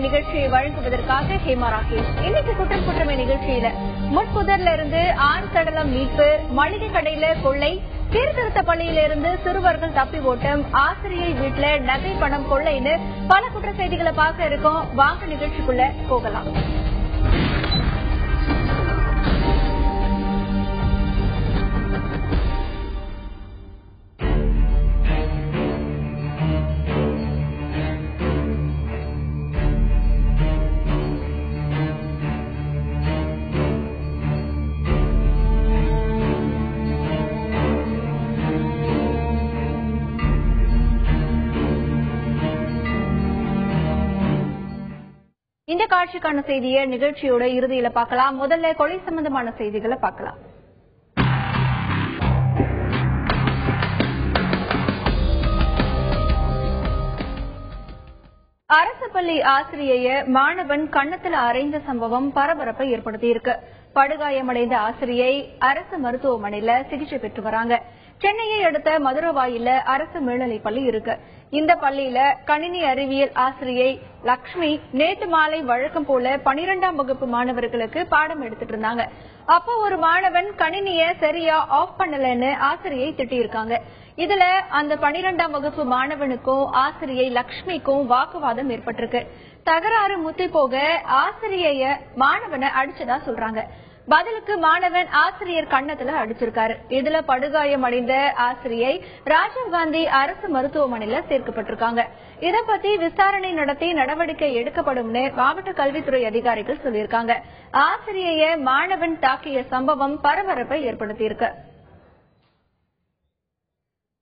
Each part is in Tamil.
நிகழ்ச்சியை வழங்குவதற்காக ஹேமா ராகேஷ். இன்னைக்கு குற்றம் குற்றமே நிகழ்ச்சியில முட்புதர்ல இருந்து ஆண் சடலம் மீட்பு, மளிகை கடையில கொள்ளை, சீர்திருத்த பள்ளியிலிருந்து சிறுவர்கள் தப்பி ஓட்டம், ஆசிரியை வீட்டுல நகை பணம் கொள்ளைன்னு பல குற்ற செய்திகளை பார்க்க இருக்கோம். வாங்க நிகழ்ச்சிக்குள்ள போகலாம். இந்த காட்சிக்கான செய்தியை நிகழ்ச்சியோட இறுதியில பார்க்கலாம். முதல்ல கொலை சம்பந்தமான செய்திகளை பார்க்கலாம். அரசு பள்ளி ஆசிரியைய மாணவன் கன்னத்துல அறைந்த சம்பவம் பரபரப்பை ஏற்படுத்தியிருக்கு. படுகாயமடைந்த ஆசிரியை அரசு மருத்துவமனையில சிகிச்சை பெற்று வராங்க. சென்னையை அடுத்த மதுரவாயில அரசு மேல்நிலைப் பள்ளி இருக்கு. இந்த பள்ளியில கணினி அறிவியல் ஆசிரியை லட்சுமி நேற்று மாலை வழக்கம் போல 12ஆம் வகுப்பு மாணவர்களுக்கு பாடம் எடுத்துட்டு இருந்தாங்க. அப்போ ஒரு மாணவன் கணினிய சரியா ஆஃப் பண்ணலன்னு ஆசிரியை திட்டியிருக்காங்க. இதுல அந்த 12ஆம் வகுப்பு மாணவனுக்கும் ஆசிரியை லட்சுமிக்கும் வாக்குவாதம் ஏற்பட்டிருக்கு. தகராறு முத்தி போக ஆசிரியைய மாணவனை அடிச்சதா சொல்றாங்க. பதிலுக்கு மாணவன் ஆசிரியர் கன்னத்துல அடிச்சிருக்காரு. இதுல படுகாயம் அடைந்த ஆசிரியை ராஜீவ்காந்தி அரசு மருத்துவமனையில சேர்க்கப்பட்டிருக்காங்க. இத பத்தி விசாரணை நடத்தி நடவடிக்கை எடுக்கப்படும்னு மாவட்ட கல்வித்துறை அதிகாரிகள் சொல்லியிருக்காங்க. ஆசிரியைய மாணவன் தாக்கிய சம்பவம் பரபரப்பை ஏற்படுத்தியிருக்கு.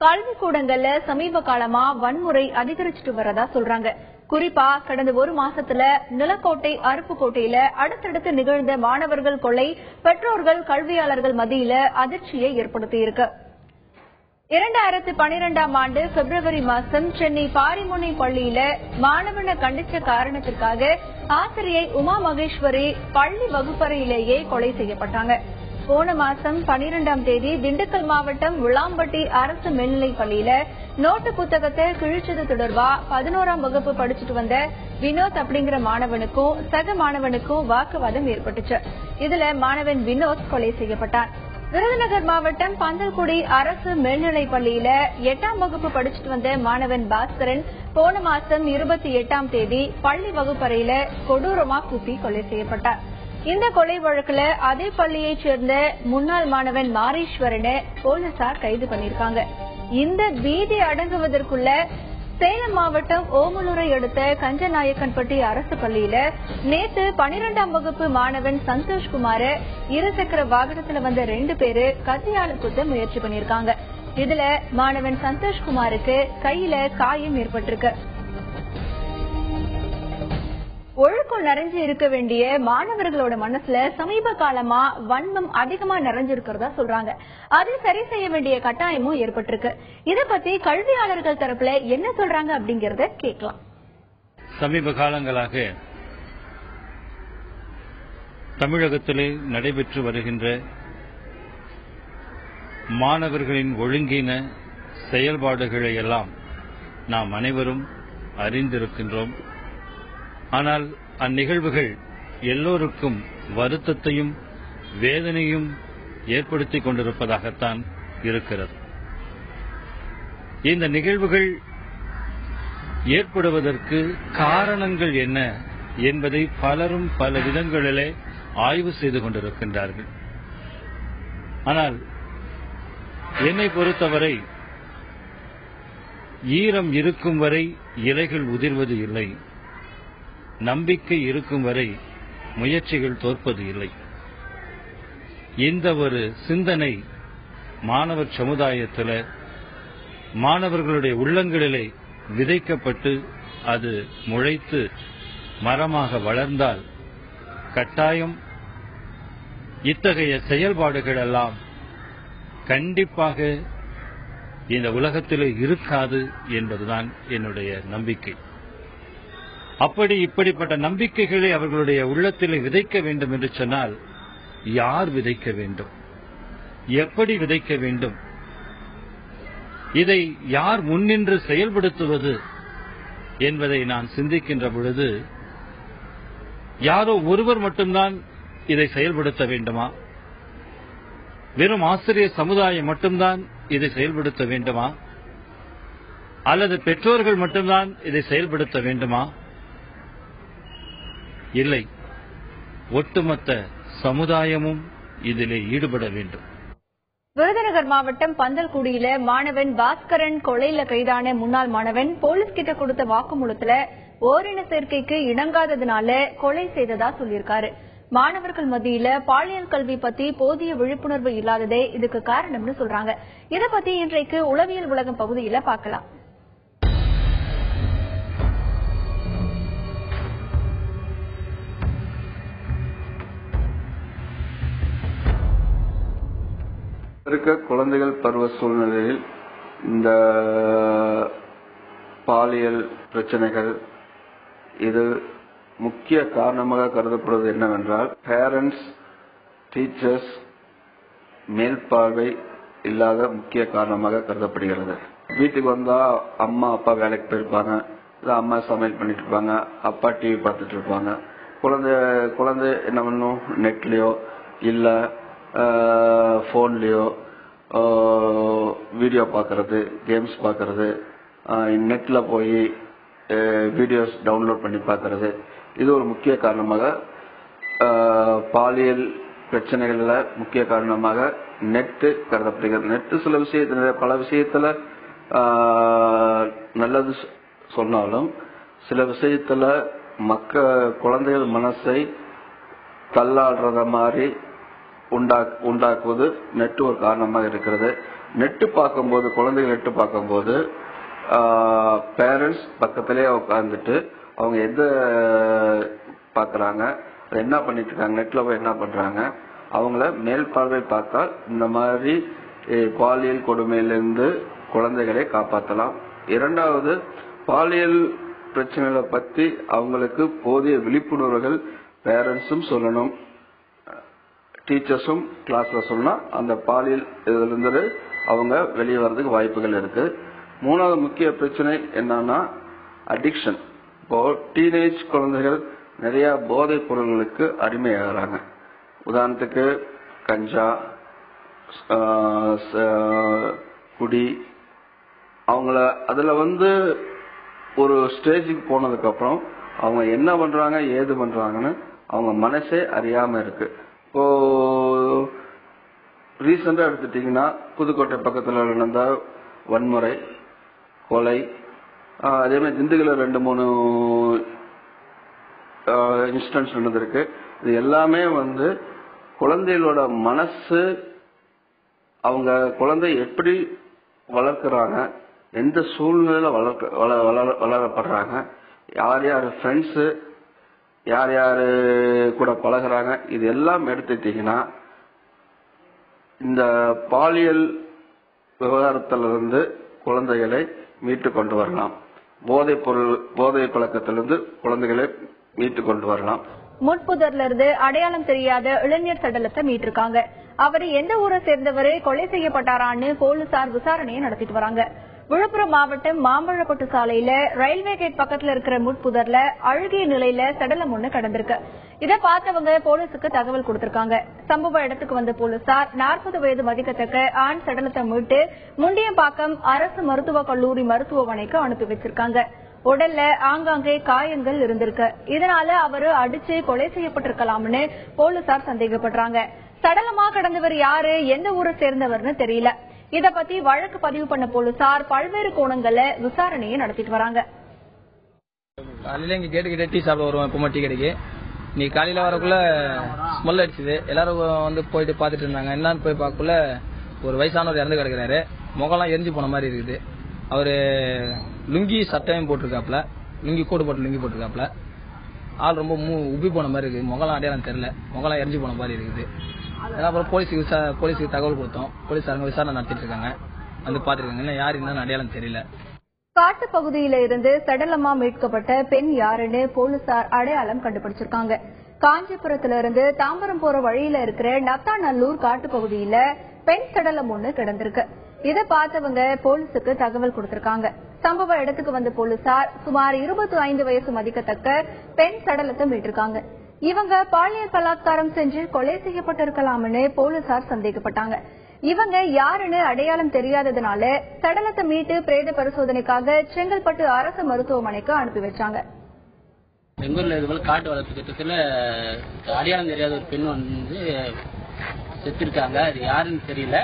கல்விக்கூடங்கள்ல சமீப காலமா வன்முறை அதிகரிச்சுட்டு வரதா சொல்றாங்க. குறிப்பா கடந்த ஒரு மாசத்துல நிலக்கோட்டை, அருப்புக்கோட்டையில அடுத்தடுத்து நிகழ்ந்த மாணவர்கள் கொலை பெற்றோர்கள், கல்வியாளர்கள் மத்தியில அதிர்ச்சியை ஏற்படுத்தியிருக்கு. 2012ஆம் ஆண்டு பிப்ரவரி மாசம் சென்னை பாரிமுனை பள்ளியில மாணவனை கண்டிச்ச காரணத்திற்காக ஆசிரியை உமா மகேஸ்வரி பள்ளி வகுப்பறையிலேயே கொலை செய்யப்பட்டாங்க. போன மாசம் 12ஆம் தேதி திண்டுக்கல் மாவட்டம் விளாம்பட்டி அரசு மேல்நிலைப் பள்ளியில நோட்டு புத்தகத்தை கிழிச்சது தொடர்பா 11ஆம் வகுப்பு படிச்சுட்டு வந்த வினோத் அப்படிங்கிற மாணவனுக்கும் சக மாணவனுக்கும் வாக்குவாதம் ஏற்பட்டுச்சு. இதுல மாணவன் வினோத் கொலை செய்யப்பட்டான். விருதுநகர் மாவட்டம் பந்தல்குடி அரசு மேல்நிலைப் பள்ளியில 8ஆம் வகுப்பு படிச்சுட்டு வந்த மாணவன் பாஸ்கரன் போன மாசம் 28ஆம் தேதி பள்ளி வகுப்பறையில கொடூரமா குத்தி கொலை செய்யப்பட்டார். இந்த கொலை வழக்குல அதே பள்ளியைச் சேர்ந்த முன்னாள் மாணவன் மாரீஸ்வரனை போலீசார் கைது பண்ணிருக்காங்க. இந்த பீதி அடங்குவதற்குள்ள சேலம் மாவட்டம் ஓமலூரை அடுத்த கஞ்சநாயக்கன்பட்டி அரசு பள்ளியில நேற்று 12ஆம் வகுப்பு மாணவன் சந்தோஷ்குமார இருசக்கர வாகனத்துல வந்த 2 பேரு கத்தியால குத்த முயற்சி பண்ணிருக்காங்க. இதுல மாணவன் சந்தோஷ்குமாருக்கு கையில காயம் ஏற்பட்டிருக்கு. ஒழுக்கம் நிறைஞ்சு இருக்க வேண்டிய மாணவர்களோட மனசுல சமீப காலமா வன்மம் அதிகமா நிறைஞ்சிருக்கிறதா சொல்றாங்க. அதை சரி செய்ய வேண்டிய கட்டாயமும் ஏற்பட்டிருக்கு. இத பத்தி கல்வியாளர்கள் தரப்புல என்ன சொல்றாங்க அப்படிங்கறத கேட்கலாம். சமீப காலங்களாக தமிழகத்திலே நடைபெற்று வருகின்ற மாணவர்களின் ஒழுங்கீன செயல்பாடுகளை எல்லாம் நாம் அனைவரும் அறிந்திருக்கின்றோம். ஆனால் அந்நிகழ்வுகள் எல்லோருக்கும் வருத்தத்தையும் வேதனையும் ஏற்படுத்திக் கொண்டிருப்பதாகத்தான் இருக்கிறது. இந்த நிகழ்வுகள் ஏற்படுவதற்கு காரணங்கள் என்ன என்பதை பலரும் பல விதங்களிலே ஆய்வு செய்து கொண்டிருக்கின்றார்கள். ஆனால் என்னை பொறுத்தவரை ஈரம் இருக்கும் வரை இலைகள் உதிர்வது இல்லை, நம்பிக்கை இருக்கும் வரை முயற்சிகள் தோற்பது இல்லை. இந்த ஒரு சிந்தனை மாணவர் சமுதாயத்தில் மாணவர்களுடைய உள்ளங்களிலே விதைக்கப்பட்டு அது முளைத்து மரமாக வளர்ந்தால் கட்டாயம் இத்தகைய செயல்பாடுகள் எல்லாம் கண்டிப்பாக இந்த உலகத்திலே இருக்காது என்பதுதான் என்னுடைய நம்பிக்கை. இப்படிப்பட்ட நம்பிக்கைகளை அவர்களுடைய உள்ளத்திலே விதைக்க வேண்டும் என்று சொன்னால் யார் விதைக்க வேண்டும், எப்படி விதைக்க வேண்டும், இதை யார் முன்னின்று செயல்படுத்துவது என்பதை நான் சிந்திக்கின்ற பொழுது யாரோ ஒருவர் மட்டும்தான் இதை செயல்படுத்த வேண்டுமா? வெறும் ஆசிரியர் சமுதாயம் மட்டும்தான் இதை செயல்படுத்த வேண்டுமா? அல்லது பெற்றோர்கள் மட்டும்தான் இதை செயல்படுத்த வேண்டுமா? இல்லை, ஒட்டுமொத்த சமுதாயமும் இதிலே ஈடுபட வேண்டும். விருதுநகர் மாவட்டம் பந்தல்குடியில மாணவன் பாஸ்கரன் கொலையில கைதான முன்னாள் மாணவன் போலீஸ் கிட்ட கொடுத்த வாக்குமூலத்துல ஓரின சேர்க்கைக்கு இணங்காததுனால கொலை செய்ததா சொல்லியிருக்காரு. மாணவர்கள் மத்தியில பாலியல் கல்வி பத்தி போதிய விழிப்புணர்வு இல்லாததே இதுக்கு காரணம்னு சொல்றாங்க. இத பத்தி இன்றைக்கு உளவியல் உலகம் பகுதியில பார்க்கலாம். இருக்க குழந்தைகள் பருவ சூழ்நிலையில் இந்த பாலியல் பிரச்சனைகள் இது முக்கிய காரணமாக கருதப்படுவது என்னவென்றால் பேரண்ட்ஸ், டீச்சர்ஸ் மேல்பார்வை இல்லாத முக்கிய காரணமாக கருதப்படுகிறது. வீட்டுக்கு வந்தா அம்மா அப்பா வேலைக்கு போயிருப்பாங்க, இல்ல அம்மா சமையல் பண்ணிட்டு இருப்பாங்க, அப்பா டிவி பார்த்துட்டு இருப்பாங்க. குழந்தை என்ன பண்ணும், நெட்லயோ இல்ல போன்லயோ வீடியோ பார்க்கறது, கேம்ஸ் பார்க்கறது, நெட்ல போய் வீடியோஸ் டவுன்லோட் பண்ணி பார்க்கறது, இது ஒரு முக்கிய காரணமாக பாலியல் பிரச்சனைகள்ல முக்கிய காரணமாக நெட்டு கருதப்படுகிறது. நெட்டு சில விஷயத்துல பல விஷயத்துல நல்லது சொன்னாலும் சில விஷயத்துல குழந்தைகள் மனசை தள்ளாடுறத மாதிரி உண்டாக்குவது நெட்டு ஒரு காரணமாக இருக்கிறது. நெட்டு பார்க்கும்போது குழந்தைகள் நெட்டு பார்க்கும்போது பேரண்ட்ஸ் பக்கத்திலே உட்கார்ந்துட்டு அவங்க எந்த பாக்குறாங்க, என்ன பண்ணிட்டு இருக்காங்க, நெட்ல போய் என்ன பண்றாங்க, அவங்கள மேல் பார்வை பார்த்தால் இந்த மாதிரி பாலியல் கொடுமையிலிருந்து குழந்தைகளை காப்பாற்றலாம். இரண்டாவது, பாலியல் பிரச்சனைகளை பத்தி அவங்களுக்கு போதிய விழிப்புணர்வுகள் பேரண்ட்ஸும் சொல்லணும், டீச்சர்ஸும் கிளாஸ்ல சொன்னா அந்த பாலியல் இதுல இருந்து அவங்க வெளியே வர்றதுக்கு வாய்ப்புகள் இருக்கு. மூணாவது முக்கிய பிரச்சனை என்னன்னா அடிக்ஷன். இப்போ டீனேஜ் குழந்தைகள் நிறைய போதைப் பொருள்களுக்கு அடிமையாகிறாங்க. உதாரணத்துக்கு கஞ்சா, குடி. அவங்கள அதுல ஒரு ஸ்டேஜுக்கு போனதுக்கு அப்புறம் அவங்க என்ன பண்றாங்க ஏது பண்றாங்கன்னு அவங்க மனசே அறியாம இருக்கு. இப்போ ரீசெண்டா எடுத்துட்டீங்கன்னா புதுக்கோட்டை பக்கத்துல நடந்த வன்முறை, கொலை, அதே மாதிரி திண்டுக்கல்ல 2-3 இன்சிடென்ட்ஸ் நடந்திருக்கு. இது எல்லாமே குழந்தைகளோட மனசு, அவங்க குழந்தை எப்படி வளர்க்கிறாங்க, எந்த சூழ்நிலையில வளரப்படுறாங்க, யார் யார் ஃப்ரெண்ட்ஸ், யார் யாரு கூட பழகுறாங்க, இது எல்லாம் எடுத்துட்டீங்கன்னா இந்த பாலியல் விவகாரத்திலிருந்து குழந்தைகளை மீட்டு கொண்டு வரலாம். போதை பழக்கத்திலிருந்து குழந்தைகளை மீட்டு கொண்டு வரலாம். முட்புதர்ல இருந்து அடையாளம் தெரியாத இளைஞர் சடலத்தை மீட்டிருக்காங்க. அவரு எந்த ஊரை சேர்ந்தவரு, கொலை செய்யப்பட்டாரான்னு போலீசார் விசாரணையை நடத்திட்டு வராங்க. விழுப்புரம் மாவட்டம் மாம்பழப்பட்டு சாலையில ரயில்வே கேட் பக்கத்துல இருக்கிற முட்புதர்ல அழுகிய நிலையில சடலம் ஒண்ணு கடந்திருக்கு. இதை பார்த்தவங்க போலீசுக்கு தகவல் கொடுத்திருக்காங்க. சம்பவ இடத்துக்கு வந்த போலீசார் 40 வயது மதிக்கத்தக்க ஆண் சடலத்தை மீட்டு முண்டியம்பாக்கம் அரசு மருத்துவக் கல்லூரி மருத்துவமனைக்கு அனுப்பி வச்சிருக்காங்க. உடல்ல ஆங்காங்கே காயங்கள் இருந்திருக்கு. இதனால அவரு அடிச்சு கொலை செய்யப்பட்டிருக்கலாம்னு போலீசார் சந்தேகப்படுறாங்க. சடலமா கடந்தவர் யாரு, எந்த ஊரை சேர்ந்தவர்னு தெரியல. இத பத்தி வழக்கு பதிவு பண்ண போலீசார் பல்வேறு கோணங்கள்ல விசாரணையை நடத்திட்டு வராங்க. காலையில இங்க கேட்டு டீ சாப்பிட வருவோம். இப்போ டீ கடைக்கு நீ காலையில வரக்குள்ள ஸ்மெல் அடிச்சுது. எல்லாரும் போயிட்டு பாத்துட்டு இருந்தாங்க. என்னன்னு போய் பார்க்கக்குள்ள ஒரு வயசானவர் இறந்து கிடக்குறாரு. முகம்லாம் எரிஞ்சு போன மாதிரி இருக்குது. அவரு லுங்கி சட்டையும் போட்டிருக்காப்ல, லுங்கி கோடு போட்டு லுங்கி போட்டிருக்காப்ல. ஆள் ரொம்ப உப்பி போன மாதிரி இருக்கு. முகலாம் அடையாளம் தெரியல, முகலாம் எரிஞ்சு போன மாதிரி இருக்குது. அப்புறம் போலீஸுக்கு தகவல் கொடுத்தோம். போலீஸாரங்க விசாரணை நடத்திட்டு இருக்காங்க. பாத்துருக்காங்க. இன்னும் யாரு என்னன்னு அடையாளம் தெரியல. காட்டு பகுதியில இருந்து சடலமா மீட்கப்பட்ட பெண் யாருன்னு போலீசார் அடையாளம் கண்டுபிடிச்சிருக்காங்க. காஞ்சிபுரத்துல இருந்து தாம்பரம் போற வழியில இருக்கிற நத்தாநல்லூர் காட்டு பகுதியில பெண் சடலம் ஒண்ணு கிடந்திருக்கு. இதை பார்த்தவங்க போலீசுக்கு தகவல் கொடுத்திருக்காங்க. சம்பவ இடத்துக்கு வந்த போலீசார் சுமார் 25 வயசு மதிக்கத்தக்க பெண் சடலத்தை மீட்டிருக்காங்க. இவங்க பாலியல் பலாத்காரம் செஞ்சு கொலை செய்யப்பட்டிருக்கலாம்னு போலீசார் சந்தேகப்பட்டாங்க. இவங்க யாருன்னு அடையாளம் தெரியாததுனால சடலத்தை மீட்டு பிரேத பரிசோதனைக்காக செங்கல்பட்டு அரசு மருத்துவமனைக்கு அனுப்பி வச்சாங்க. பெங்களூர்ல இதுபோல காட்டு வளர்ப்பு திட்டத்துல அடையாளம் தெரியாத ஒரு பெண் வந்து செத்துருக்காங்க. அது யாருன்னு தெரியல.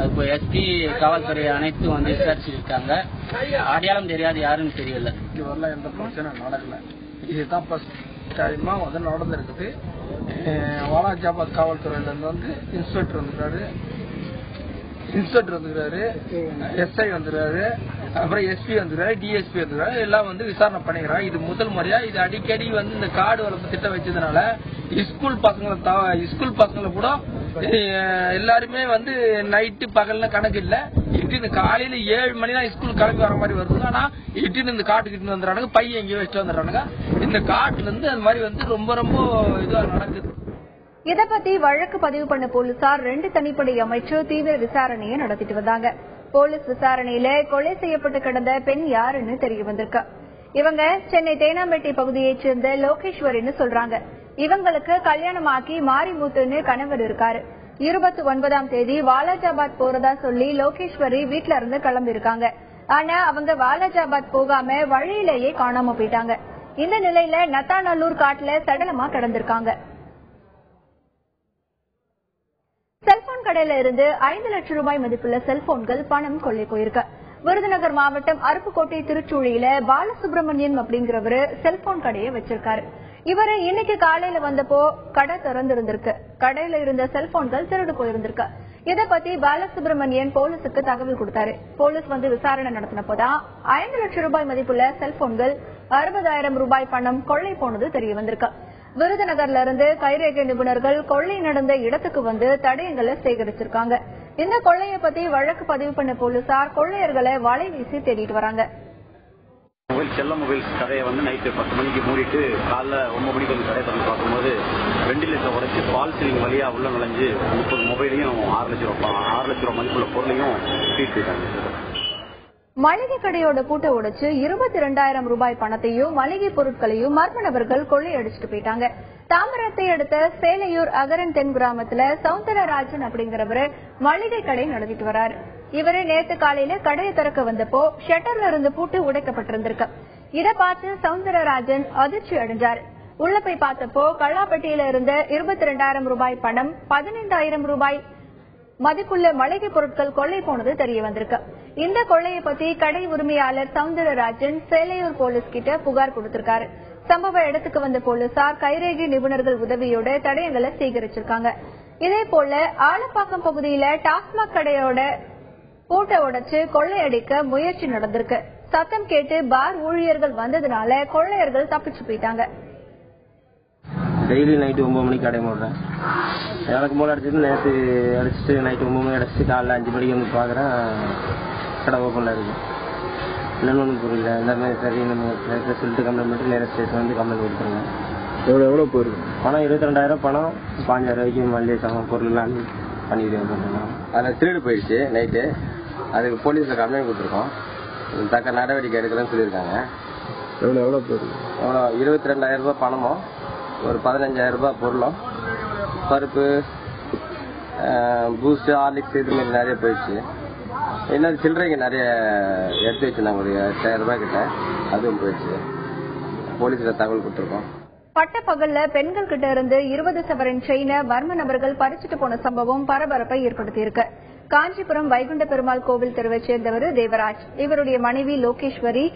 இப்போ எஸ்பி காவல்துறை அனைத்தும் வந்து விசாரிச்சிருக்காங்க. அடையாளம் தெரியாது யாருன்னு தெரியல. இதுவரெல்லாம் எந்த பிரச்சனை நடக்கல. இதுதான் ஃபர்ஸ்ட் டைமா வந்து நடந்திருக்குது. வாலாஜாபாத் காவல்துறையில இருந்து வந்து இன்ஸ்பெக்டர் வந்துருக்காரு, எஸ்ஐ வந்துருக்காரு, அப்புறம் எஸ்பி வந்துருக்காரு, டிஎஸ்பி வந்துருக்காரு. எல்லாம் வந்து விசாரணை பண்ணிக்கிறாங்க. இது முதல் முறையா இது அடிக்கடி வந்து இந்த காடு வளர்ப்பு திட்டம் வச்சதுனால ஸ்கூல் பசங்களை கூட எல்லாருமே வந்து நைட்டு பகல்ல கணக்கு இல்ல. இட்டு காலையில 7 மணி தான் ஸ்கூல் கிளம்பி வர மாதிரி வருது. ஆனா இட்டு இந்த காட்டுக்கிட்டு வந்துடுறாங்க, பையன் எங்கேயோ வச்சுட்டு வந்துடுறாங்க. இந்த காட்டுல இருந்து அது மாதிரி வந்து ரொம்ப ரொம்ப இதுவா நடக்குது. இத பத்தி வழக்கு பதிவு பண்ண போலீசார் 2 தனிப்படை அமைச்சு தீவிர விசாரணையை நடத்திட்டு வந்தாங்க. போலீஸ் விசாரணையில கொலை செய்யப்பட்டு கிடந்த பெண் யாருன்னு தெரிய வந்திருக்கு. இவங்க சென்னை தேனாம்பேட்டை பகுதியைச் சேர்ந்த லோகேஸ்வரின்னு சொல்றாங்க. இவங்களுக்கு கல்யாணமாக்கி மாரிமுத்துன்னு கணவர் இருக்காரு. 29ஆம் தேதி வாலாஜாபாத் போறதா சொல்லி லோகேஸ்வரி வீட்ல இருந்து கிளம்பி இருக்காங்க. ஆனா அவங்க வாலாஜாபாத் போகாம வழியிலேயே காணாம போயிட்டாங்க. இந்த நிலையில நத்தாநல்லூர் காட்டுல சடலமா கிடந்திருக்காங்க. செல்போன் கடையில இருந்து 5 லட்சம் ரூபாய் மதிப்புள்ள செல்போன்கள் பணம் கொள்ளை போயிருக்கு. விருதுநகர் மாவட்டம் அருப்புக்கோட்டை திருச்சூழியில பாலசுப்ரமணியன் அப்படிங்கிறவரு செல்போன் கடையை வச்சிருக்காரு. இவரு இன்னைக்கு காலையில வந்தப்போ கடை திறந்திருந்திருக்கு. கடையில இருந்த செல்போன்கள் திருடு போயிருந்திருக்கு. இத பத்தி பாலசுப்ரமணியன் போலீசுக்கு தகவல் கொடுத்தாரு. போலீஸ் வந்து விசாரணை நடத்தினப்போதான் 5 லட்சம் ரூபாய் மதிப்புள்ள செல்போன்கள் 60,000 ரூபாய் பணம் கொள்ளை போனது தெரிய வந்திருக்கு. விருதுநகர்ல இருந்து கைரேகை நிபுணர்கள் கொள்ளை நடந்த இடத்துக்கு வந்து தடயங்களை சேகரிச்சிருக்காங்க. இந்த கொள்ளையை பத்தி வழக்கு பதிவு பண்ண போலீசார் கொள்ளையர்களை வலை வீசி தேடிட்டு வராங்க. செல்ல மொபைல் கடையை வந்து நைட்டு 10 மணிக்கு மூடிட்டு காலைல 9 மணிக்கு வந்து கடை திறந்து பார்க்கும்போது வெண்டிலேட்டர் உடைச்சு பால் சீலிங் வழியா உள்ள நுழைஞ்சு 30 மொபைலையும் 6 லட்சம் ரூபாய் மதிப்புள்ள பொருளையும் தீர்த்துட்டாங்க. மளிகை கடையோட பூட்டை உடைச்சு 22,000 ரூபாய் பணத்தையும் மளிகை பொருட்களையும் மர்ம நபர்கள் கொள்ளையடிச்சிட்டு போயிட்டாங்க. தாம்பரத்தை அடுத்த சேலையூர் அகரன் தென் கிராமத்துல சவுந்தரராஜன் அப்படிங்கிறவரு மளிகை கடை நடத்திட்டு வராரு. இவரு நேற்று காலையில கடையை திறக்க வந்தப்போ ஷட்டர்ல இருந்து பூட்டு உடைக்கப்பட்டிருந்திருக்கு. இத பார்த்து சவுந்தரராஜன் அதிர்ச்சி அடைஞ்சாரு. உள்ள போய் பார்த்தப்போ கள்ளாப்பட்டியில இருந்த 22,000 ரூபாய் பணம், 15,000 ரூபாய் மதிப்புள்ள மளிகை பொருட்கள் கொள்ளை போனது தெரிய வந்திருக்கு. இந்த கொள்ளையை பத்தி கடை உரிமையாளர் சவுந்தரராஜன் சேலையூர் போலீஸ் கிட்ட புகார் கொடுத்திருக்காரு. சம்பவ இடத்துக்கு வந்த போலீசார் கைரேகை நிபுணர்கள் உதவியோட தடயங்களை சேகரிச்சிருக்காங்க. இதே போல ஆலப்பாக்கம் பகுதியில டாஸ்மாக் கடையோட பூட்டை உடைச்சு கொள்ளையடிக்க முயற்சி நடந்திருக்கு. சத்தம் கேட்டு பார் ஊழியர்கள் வந்ததுனால கொள்ளையர்கள் தப்பிச்சு போயிட்டாங்க. டெய்லி நைட்டு 9 மணிக்கு கடை மூடுறேன். எனக்கு போல அடிச்சுட்டு நேற்று அடிச்சுட்டு நைட்டு 9 மணி அடிச்சுட்டு காலைல 5 மணிக்கு வந்து பார்க்குறேன் கடை ஓப்பனில் இருக்கு. என்னென்னு ஒன்றும் புரியல. எல்லாமே சரி நம்ம சொல்லிட்டு கம்ப்ளைண்ட் பண்ணிட்டு நேரம் ஸ்டேஷன் வந்து கம்ப்ளைண்ட் கொடுத்துருங்க. எவ்வளோ போயிருக்கு பணம் 22,000 பணம், 5,000 ரூபாய்க்கு மல்லிகை சாமான் பொருள்லாம் பண்ணிடுவேன். அதில் திருடு போயிடுச்சு நைட்டு. அதுக்கு போலீஸில் கம்ப்ளைண்ட் கொடுத்துருக்கோம். தக்க நடவடிக்கை எடுக்கிறேன்னு சொல்லியிருக்காங்க. எவ்வளோ போயிருக்கு? எவ்வளோ 22,000 ரூபாய் பணமும் ஒரு 15,000 ரூபாய் பொருளும், பருப்பு, பூஸ்ட், ஹார்லிக்ஸ் இது மாதிரி நிறைய போயிடுச்சு. இன்னும் சில்லறைங்க நிறைய எடுத்து வச்சுருந்தாங்க, ஒரு 8,000 ரூபாய் கிட்ட, அதுவும் போயிடுச்சு. போலீஸில் தகவல் கொடுத்துருக்கோம். பட்டப்பகல்ல பெண்கள் கிட்ட இருந்து 20 சவரன் செயினை மர்ம நபர்கள் பறிச்சுட்டு போன சம்பவம் பரபரப்பை ஏற்படுத்தியிருக்கு. காஞ்சிபுரம் வைகுண்ட பெருமாள் கோவில் தெருவை சேர்ந்தவர் தேவராஜ். இவருடைய மனைவி லோகேஸ்வரி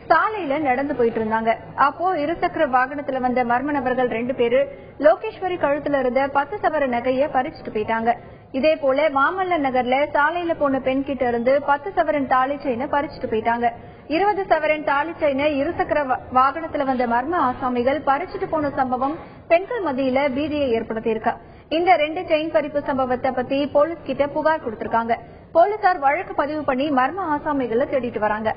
சாலையில நடந்து போயிட்டு இருந்தாங்க. அப்போ இருசக்கர வாகனத்துல வந்த மர்ம நபர்கள் 2 பேரு லோகேஸ்வரி கழுத்துல இருந்த 10 சவர நகைய பறிச்சுட்டு போயிட்டாங்க. இதே போல மாமல்ல நகர்ல சாலையில போன பெண் கிட்ட இருந்து 10 சவரன் தாலி செயினை பறிச்சுட்டு போயிட்டாங்க. 20 சவரன் தாலி செயினை இருசக்கர வாகனத்துல வந்த மர்ம ஆசாமிகள் பறிச்சுட்டு போன சம்பவம் பெண்கள் மத்தியில பீதியை ஏற்படுத்தியிருக்கு. இந்த 2 செயின் பறிப்பு சம்பவத்தை பத்தி போலீஸ் கிட்ட புகார் கொடுத்திருக்காங்க. போலீசார் வழக்கு பதிவு பண்ணி மர்ம ஆசாமிகளை தேடிட்டு வராங்க.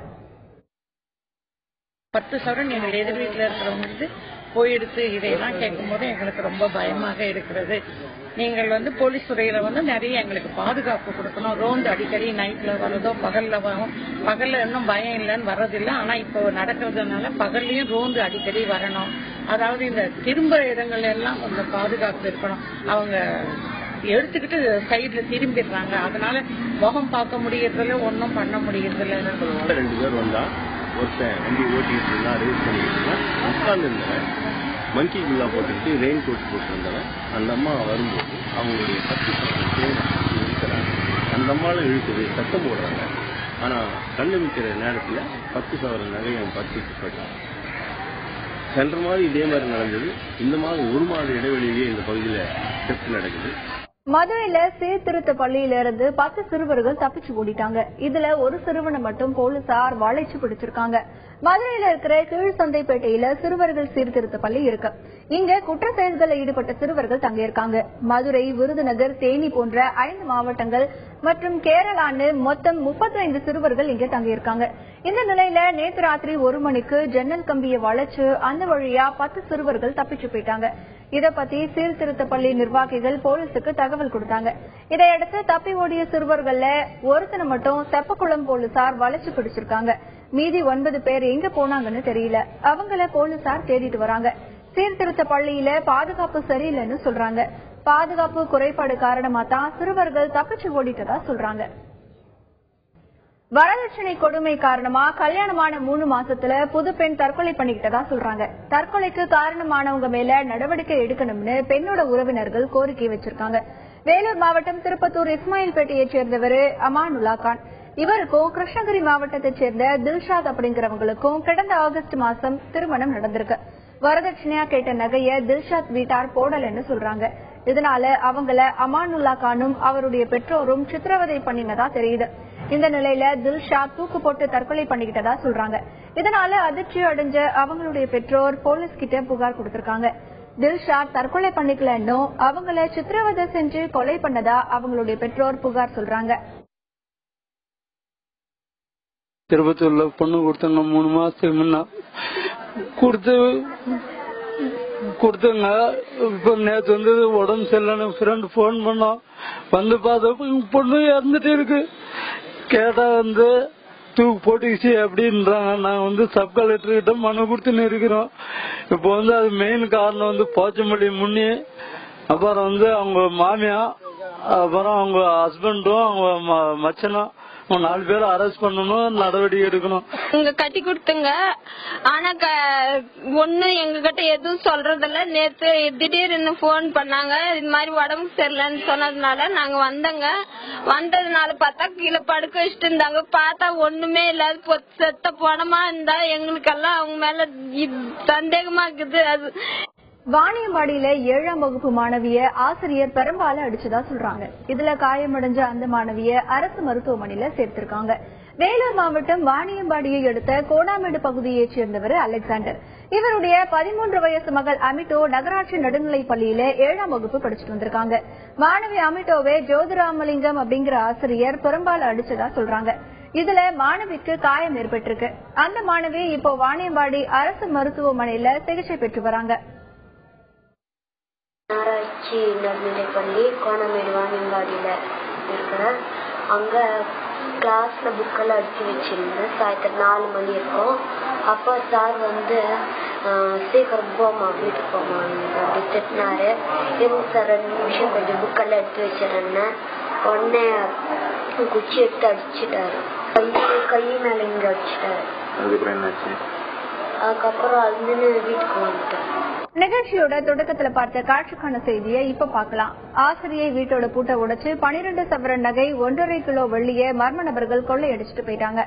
10 சவரன் எங்கள் எதிர் வீட்டில் இருக்கிறவங்களுக்கு போயிடுத்து. இதையெல்லாம் கேட்கும் போது எங்களுக்கு ரொம்ப பயமாக இருக்கிறது. நீங்கள் போலீஸ் துறையில நிறைய எங்களுக்கு பாதுகாப்பு கொடுக்கணும். ரோந்து அடிக்கடி நைட்ல வரதோ பகல்ல வரும். பகல்ல இன்னும் பயம் இல்லைன்னு வர்றதில்லை. ஆனா இப்போ நடக்கிறதுனால பகல்லையும் ரோந்து அடிக்கடி வரணும். அதாவது இந்த திரும்புற இடங்கள் எல்லாம் கொஞ்சம் பாதுகாப்பு இருக்கணும். அவங்க எடுத்துக்கிட்டு சைட்ல திரும்பிடுறாங்க, அதனால முகம் பார்க்க முடியறதில்ல, ஒன்னும் பண்ண முடியறதில்ல. 2 பேர் வந்தா ஒருத்தன் வண்டி ஓட்டிட்டு இருந்தா ரேஸ் பண்ணிட்டு உட்கார்ந்து இருந்தவன் மங்கி குல்லா போட்டுக்கிட்டு ரெயின் கோட் போட்டு வந்தவன் அந்த அம்மா வரும்போது அவங்களுடைய 10 இருக்கிறாங்க. அந்த அம்மாவும் இழுக்குது, சத்தம் போடுறாங்க. ஆனா கண்டுபிடிக்கிற நேரத்துல 10,000 நகையும் 10 போயிட்டாங்க. சென்ற மாதிரி இதே மாதிரி நடந்தது. இந்த மாதிரி 1 மாத இடைவெளியிலேயே இந்த பகுதியில டெஸ்ட் நடக்குது. மதுரையில சீர்திருத்த பள்ளியிலிருந்து 10 சிறுவர்கள் தப்பிச்சு ஓடிட்டாங்க. இதுல ஒரு சிறுவனை மட்டும் போலீசார் வளைச்சு பிடிச்சிருக்காங்க. மதுரையில இருக்கிற கீழ்சந்தைப்பேட்டையில சிறுவர்கள் சீர்திருத்த பள்ளி இருக்கு. இங்க குற்ற செயல்களில் ஈடுபட்ட சிறுவர்கள் தங்கியிருக்காங்க. மதுரை, விருதுநகர், தேனி போன்ற 5 மாவட்டங்கள் மற்றும் கேரளான்னு மொத்தம் 35 சிறுவர்கள் இங்க தங்கியிருக்காங்க. இந்த நிலையில நேற்று ராத்திரி 1 மணிக்கு ஜன்னல் கம்பியை வளைச்சு அந்த வழியா 10 சிறுவர்கள் தப்பிச்சு போயிட்டாங்க. இத பத்தி சீர்திருத்த பள்ளி நிர்வாகிகள் போலீசுக்கு தகவல் கொடுத்தாங்க. இதையடுத்து தப்பி ஓடிய சிறுவர்கள்ல ஒருத்தனை மட்டும் தெப்பக்குளம் போலீசார் வளைச்சு பிடிச்சிருக்காங்க. மீதி 9 பேர் எங்க போனாங்கன்னு தெரியல. அவங்கள போலீசார் தேடிட்டு வராங்க. சீர்திருத்த பள்ளியில பாதுகாப்பு சரியில்லைன்னு சொல்றாங்க. பாதுகாப்பு குறைபாடு காரணமா தான் சிறுவர்கள் தப்பிச்சு ஓடிட்டதா சொல்றாங்க. வரதட்சணை கொடுமை காரணமா கல்யாணமான 3 மாசத்துல புது பெண் தற்கொலை பண்ணிக்கிட்டதா சொல்றாங்க. தற்கொலைக்கு காரணமானவங்க மேல நடவடிக்கை எடுக்கணும்னு பெண்ணோட உறவினர்கள் கோரிக்கை வச்சிருக்காங்க. வேலூர் மாவட்டம் திருப்பத்தூர் இஸ்மாயில்பேட்டையை சேர்ந்தவர் அமானுல்லா கான். இவருக்கும் கிருஷ்ணகிரி மாவட்டத்தை சேர்ந்த தில்ஷாத் அப்படிங்கிறவங்களுக்கும் கடந்த ஆகஸ்ட் மாசம் திருமணம் நடந்திருக்கு. வரதட்சணையா கேட்ட நகைய தில்ஷாத் வீட்டார் போடலன்னு சொல்றாங்க. இதனால அவங்கள அமானுல்லா கானும் அவருடைய பெற்றோரும் சித்திரவதை பண்ணினதா தெரியுது. இந்த நிலையில தில்ஷாத் தூக்கு போட்டு தற்கொலை பண்ணிக்கிட்டதா சொல்றாங்க. இதனால அதிர்ச்சி அடைஞ்ச அவங்களுடைய பெற்றோர் போலீஸ் கிட்ட புகார் கொடுத்திருக்காங்க. தில்ஷாத் தற்கொலை பண்ணிக்கலன்னு அவங்கள சித்திரவதை செஞ்சு கொலை பண்ணதா அவங்களுடைய பெற்றோர் புகார் சொல்றாங்க. திருப்பத்தூர்ல பொண்ணு கொடுத்தாங்க 3 மாசத்துக்கு முன்ன கொடுத்தாங்க. இப்ப நேற்று வந்து உடம்பு சரியில்லை, ஃப்ரெண்ட் போன் பண்ணோம், வந்து பார்த்தப்ப பொண்ணு இறந்துட்டு இருக்கு. கேட்டா வந்து தூக்கு போட்டுச்சு அப்படின்றாங்க. நாங்க வந்து சப் கலெக்டர் கிட்ட மனு கொடுத்துன்னு இருக்கிறோம். இப்போ வந்து அது மெயின் காரணம் வந்து போச்சம்பள்ளி முன்னி, அப்புறம் வந்து அவங்க மாமியா, அப்புறம் அவங்க ஹஸ்பண்டும் அவங்க மச்சனும் 4 பேரை அரெஸ்ட் பண்ணணும், நடவடிக்கை எடுக்கணும். இங்க கட்டி கொடுத்துங்க. ஆனா ஒண்ணு எங்க கிட்ட எதுவும் சொல்றதில்ல. நேத்து திடீர்னு போன் பண்ணாங்க, இது மாதிரி உடம்பு சரியில்லைன்னு சொன்னதுனால நாங்க வந்தோங்க. வந்ததுனால பார்த்தா கீழே படுக்க வச்சுட்டு இருந்தாங்க. பார்த்தா ஒண்ணுமே இல்லாத செத்த பணமா இருந்தா எங்களுக்கெல்லாம் அவங்க மேல சந்தேகமா இருக்குது. அது வாணியம்பாடியில 7ஆம் வகுப்பு மாணவிய ஆசிரியர் பெரும்பாலும் அடிச்சதா சொல்றாங்க. இதுல காயமடைஞ்ச அந்த மாணவிய அரசு மருத்துவமனையில சேர்த்திருக்காங்க. வேலூர் மாவட்டம் வாணியம்பாடியை அடுத்த கோடாமேடு பகுதியைச் சேர்ந்தவர் அலெக்சாண்டர். இவருடைய 13 வயசு மகள் அமிட்டோ நகராட்சி நடுநிலைப் பள்ளியில 7ஆம் வகுப்பு படிச்சுட்டு வந்திருக்காங்க. மாணவி அமிட்டோவை ஜோதிராமலிங்கம் அப்படிங்கிற ஆசிரியர் பெரும்பாலும் அடிச்சதா சொல்றாங்க. இதுல மாணவிக்கு காயம் ஏற்பட்டிருக்கு. அந்த மாணவி இப்போ வாணியம்பாடி அரசு மருத்துவமனையில சிகிச்சை பெற்று வராங்க. நகராட்சி நடுநிலைப்பள்ளி கோணமேடு வாணியம்பாடியில இருக்கிறேன். அங்க கிளாஸ்ல புக்கெல்லாம் அடிச்சு வச்சிருந்தேன். சாயந்தரம் 4 மணி இருக்கும். அப்போ சார் வந்து சீக்கிரம் போமா, வீட்டுக்கு போமா அப்படி திட்டினாரு. எதுவும் சார் 2 நிமிஷம் கொஞ்சம் புக்கெல்லாம் எடுத்து வச்சிருந்தேன். உடனே குச்சி எடுத்து அடிச்சுட்டாரு. கை மேல இங்க அடிச்சுட்டாரு. அதுக்கப்புறம் அதுன்னு வீட்டுக்கு வந்துட்டேன். நிகழ்ச்சியோட தொடக்கத்துல பார்த்த காட்சிக்கான செய்தியை இப்ப பார்க்கலாம். ஆசிரியை வீட்டோட பூட்டை உடைச்சு 12 சவரன் நகை 1.5 கிலோ வெள்ளிய மர்ம நபர்கள் கொள்ளையடிச்சிட்டு போயிட்டாங்க.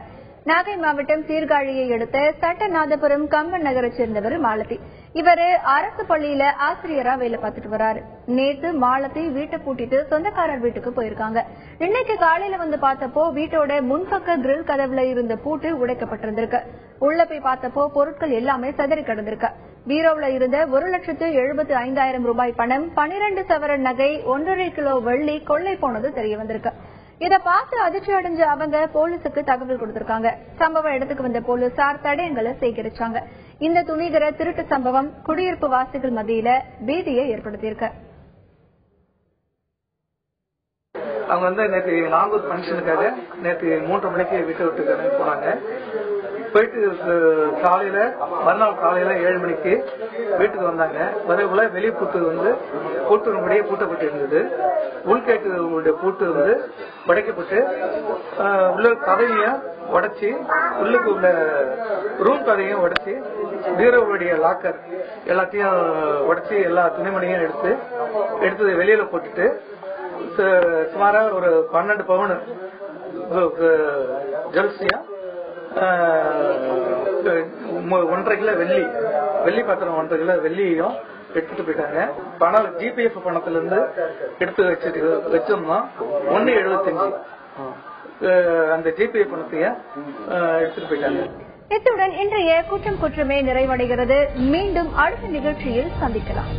நாகை மாவட்டம் சீர்காழியை அடுத்த சட்டநாதபுரம் கம்பன் நகரை சேர்ந்தவர் மாலதி. இவரு அரசு பள்ளியில ஆசிரியரா வேலை பார்த்துட்டு வராரு. நேத்து மாலதி வீட்டை பூட்டிட்டு சொந்தக்காரர் வீட்டுக்கு போயிருக்காங்க. இன்னைக்கு காலையில வந்து பார்த்தப்போ வீட்டோட முன்பக்க கிரில் கதவுல இருந்த பூட்டு உடைக்கப்பட்டிருந்திருக்கு. உள்ள போய் பார்த்தப்போ பொருட்கள் எல்லாமே சிதறி கிடந்திருக்கு. பீரோவுல இருந்த 1,75,000 ரூபாய் பணம், 12 சவரன் நகை, 1.5 கிலோ வெள்ளி கொள்ளை போனது தெரிய வந்திருக்கு. இத பார்த்து அதிர்ச்சி அடைஞ்ச அவங்க போலீசுக்கு தகவல் கொடுத்திருக்காங்க. சம்பவ இடத்துக்கு வந்த போலீசார் தடயங்களை சேகரிச்சாங்க. இந்த துணிகர திருட்டு சம்பவம் குடியிருப்பு வாசிகள் மத்தியில பீதியை ஏற்படுத்தியிருக்கு. அவங்க வந்து நேற்று நாகூர் பங்கனுக்காக நேற்று 3:30 மணிக்கு வீட்டை விட்டு போனாங்க. போயிட்டு காலையில மறுநாள் காலையில 7 மணிக்கு வீட்டுக்கு வந்தாங்க. வரக்குள்ள வெளியே பூட்டினுடைய பூட்டப்பட்டு இருந்தது. உள்கேட்டுடைய பூட்டு உடைக்கப்பட்டு உள்ள கதையையும் உடைச்சி, உள்ளுக்கு உள்ள ரூம் கதையும் உடைச்சி, பீரோவுடைய லாக்கர் எல்லாத்தையும் உடைச்சி எல்லா துணிமணியும் எடுத்து வெளியில போட்டுட்டு சுமாரா ஒரு 12 பவுன் ஜுவல்ஸையும் 1.5 கிலோ வெள்ளி பாத்திரம் 1.5 கிலோ வெள்ளியையும் எடுத்துட்டு போயிட்டாங்க. பணம் ஜிபிஎஃப் பணத்துல இருந்து எடுத்து வச்சிருந்தோம் 1.75 அந்த ஜிபிஎஃப் பணத்தையும் எடுத்துட்டு போயிட்டாங்க. இத்துடன் இன்றைய குற்றம் குற்றமே நிறைவடைகிறது. மீண்டும் அடுத்த நிகழ்ச்சியில் சந்திக்கலாம்.